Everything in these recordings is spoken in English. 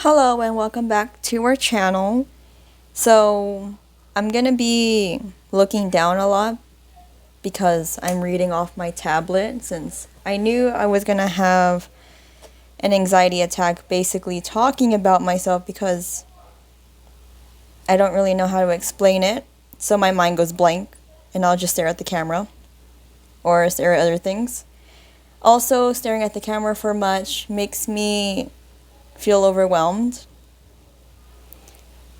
Hello and welcome back to our channel. So I'm gonna be looking down a lot because I'm reading off my tablet since I knew I was gonna have an anxiety attack basically talking about myself because I don't really know how to explain it. So my mind goes blank and I'll just stare at the camera or stare at other things. Also, staring at the camera for much makes me feel overwhelmed,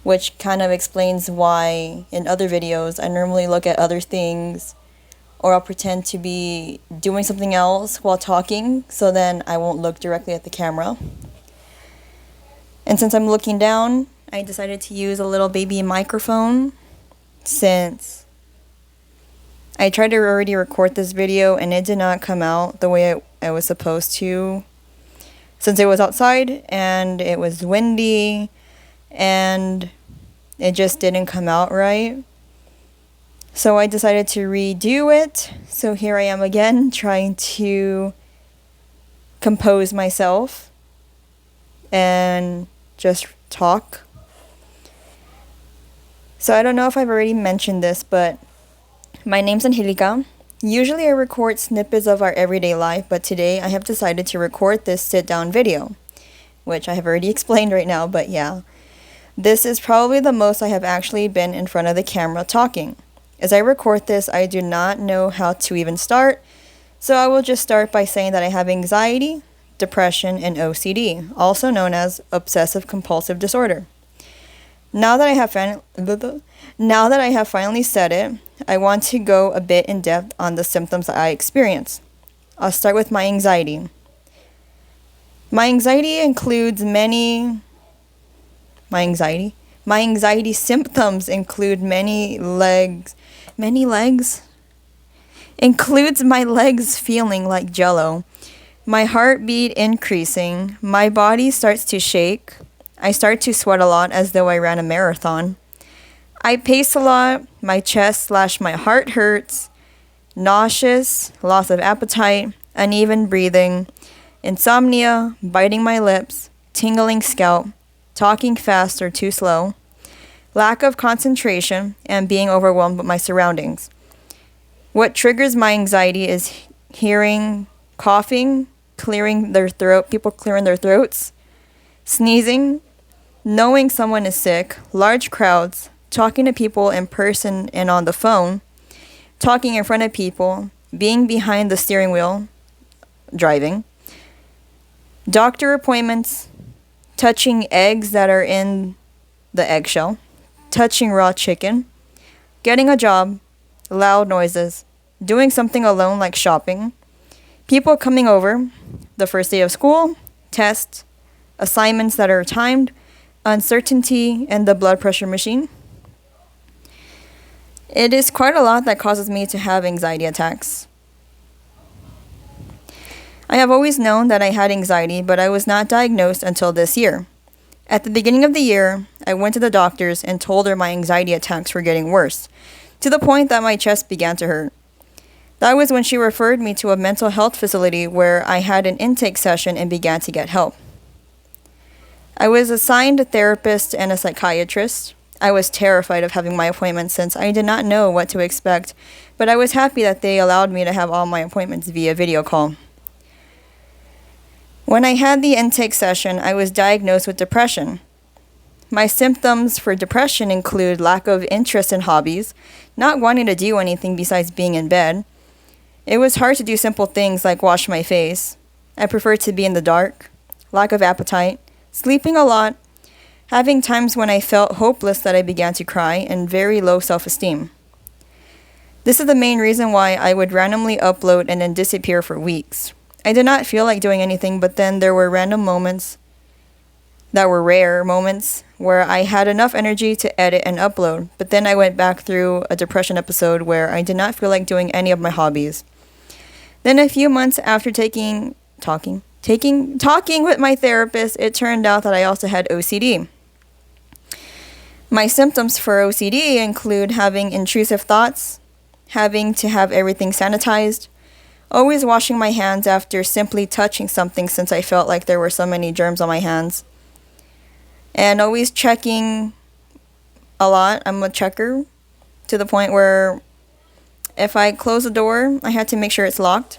which kind of explains why in other videos I normally look at other things or I'll pretend to be doing something else while talking so then I won't look directly at the camera. And since I'm looking down, I decided to use a little baby microphone since I tried to already record this video and it did not come out the way I was supposed to since it was outside and it was windy and it just didn't come out right. So I decided to redo it. So here I am again trying to compose myself and just talk. So I don't know if I've already mentioned this, but my name's Angelica. Usually I record snippets of our everyday life, but today I have decided to record this sit-down video, which I have already explained right now, but yeah. This is probably the most I have actually been in front of the camera talking. As I record this, I do not know how to even start, so I will just start by saying that I have anxiety, depression, and OCD, also known as obsessive compulsive disorder. Now that I have finally said it, I want to go a bit in depth on the symptoms that I experience. I'll start with my anxiety. My anxiety symptoms include includes my legs feeling like jello, my heartbeat increasing, my body starts to shake, I start to sweat a lot as though I ran a marathon, I pace a lot, my chest/my heart hurts, nauseous, loss of appetite, uneven breathing, insomnia, biting my lips, tingling scalp, talking fast or too slow, lack of concentration, and being overwhelmed by my surroundings. What triggers my anxiety is hearing coughing, people clearing their throats, sneezing, knowing someone is sick, large crowds, talking to people in person and on the phone, talking in front of people, being behind the steering wheel, driving, doctor appointments, touching eggs that are in the eggshell, touching raw chicken, getting a job, loud noises, doing something alone like shopping, people coming over, the first day of school, tests, assignments that are timed, uncertainty, and the blood pressure machine. It is quite a lot that causes me to have anxiety attacks. I have always known that I had anxiety, but I was not diagnosed until this year. At the beginning of the year, I went to the doctors and told her my anxiety attacks were getting worse, to the point that my chest began to hurt. That was when she referred me to a mental health facility where I had an intake session and began to get help. I was assigned a therapist and a psychiatrist. I was terrified of having my appointments since I did not know what to expect, but I was happy that they allowed me to have all my appointments via video call. When I had the intake session, I was diagnosed with depression. My symptoms for depression include lack of interest in hobbies, not wanting to do anything besides being in bed. It was hard to do simple things like wash my face. I preferred to be in the dark, lack of appetite, sleeping a lot, having times when I felt hopeless that I began to cry, and very low self-esteem. This is the main reason why I would randomly upload and then disappear for weeks. I did not feel like doing anything, but then there were random moments that were rare moments where I had enough energy to edit and upload, but then I went back through a depression episode where I did not feel like doing any of my hobbies. Then a few months after talking with my therapist, it turned out that I also had OCD. My symptoms for OCD include having intrusive thoughts, having to have everything sanitized, always washing my hands after simply touching something since I felt like there were so many germs on my hands, and always checking a lot. I'm a checker to the point where if I close the door, I had to make sure it's locked,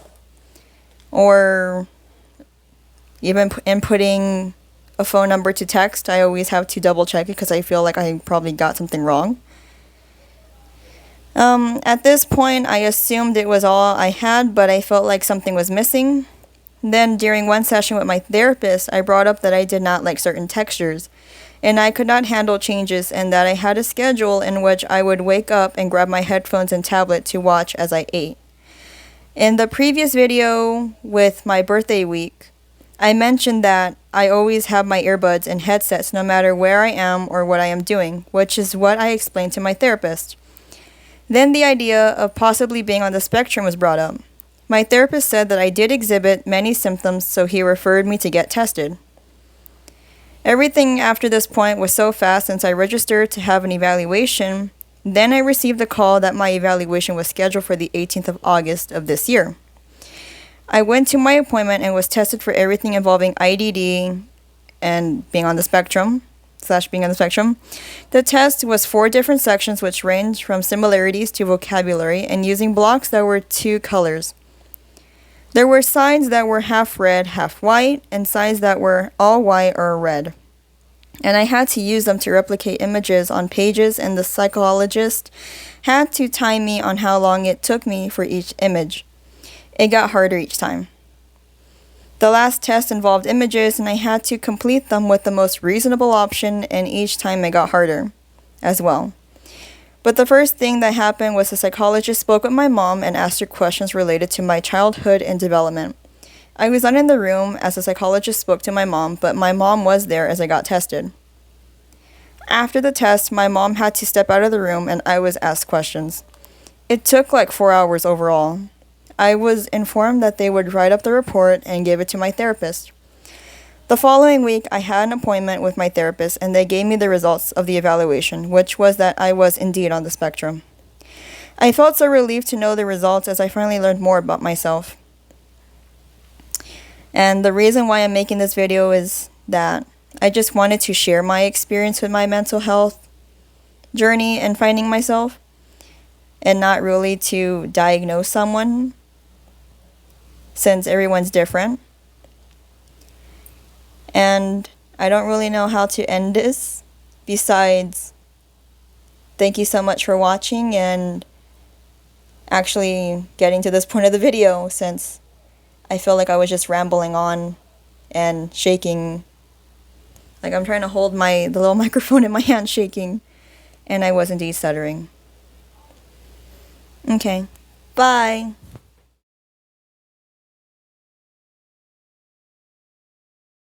or even inputting a phone number to text, I always have to double check it because I feel like I probably got something wrong. At this point, I assumed it was all I had, but I felt like something was missing. Then, during one session with my therapist, I brought up that I did not like certain textures, and I could not handle changes, and that I had a schedule in which I would wake up and grab my headphones and tablet to watch as I ate. In the previous video with my birthday week, I mentioned that I always have my earbuds and headsets no matter where I am or what I am doing, which is what I explained to my therapist. Then the idea of possibly being on the spectrum was brought up. My therapist said that I did exhibit many symptoms, so he referred me to get tested. Everything after this point was so fast since I registered to have an evaluation. Then I received a call that my evaluation was scheduled for the 18th of August of this year. I went to my appointment and was tested for everything involving IDD and being on the spectrum. The test was 4 different sections which ranged from similarities to vocabulary and using blocks that were 2 colors. There were sides that were half red, half white, and sides that were all white or red. And I had to use them to replicate images on pages, and the psychologist had to time me on how long it took me for each image. It got harder each time. The last test involved images, and I had to complete them with the most reasonable option, and each time it got harder as well. But the first thing that happened was the psychologist spoke with my mom and asked her questions related to my childhood and development. I was not in the room as the psychologist spoke to my mom, but my mom was there as I got tested. After the test, my mom had to step out of the room and I was asked questions. It took like 4 hours overall. I was informed that they would write up the report and give it to my therapist. The following week, I had an appointment with my therapist and they gave me the results of the evaluation, which was that I was indeed on the spectrum. I felt so relieved to know the results as I finally learned more about myself. And the reason why I'm making this video is that I just wanted to share my experience with my mental health journey and finding myself, and not really to diagnose someone, since everyone's different. And I don't really know how to end this besides thank you so much for watching and actually getting to this point of the video, since I feel like I was just rambling on and shaking. Like I'm trying to hold the little microphone in my hand shaking, and I was indeed stuttering. Okay, bye.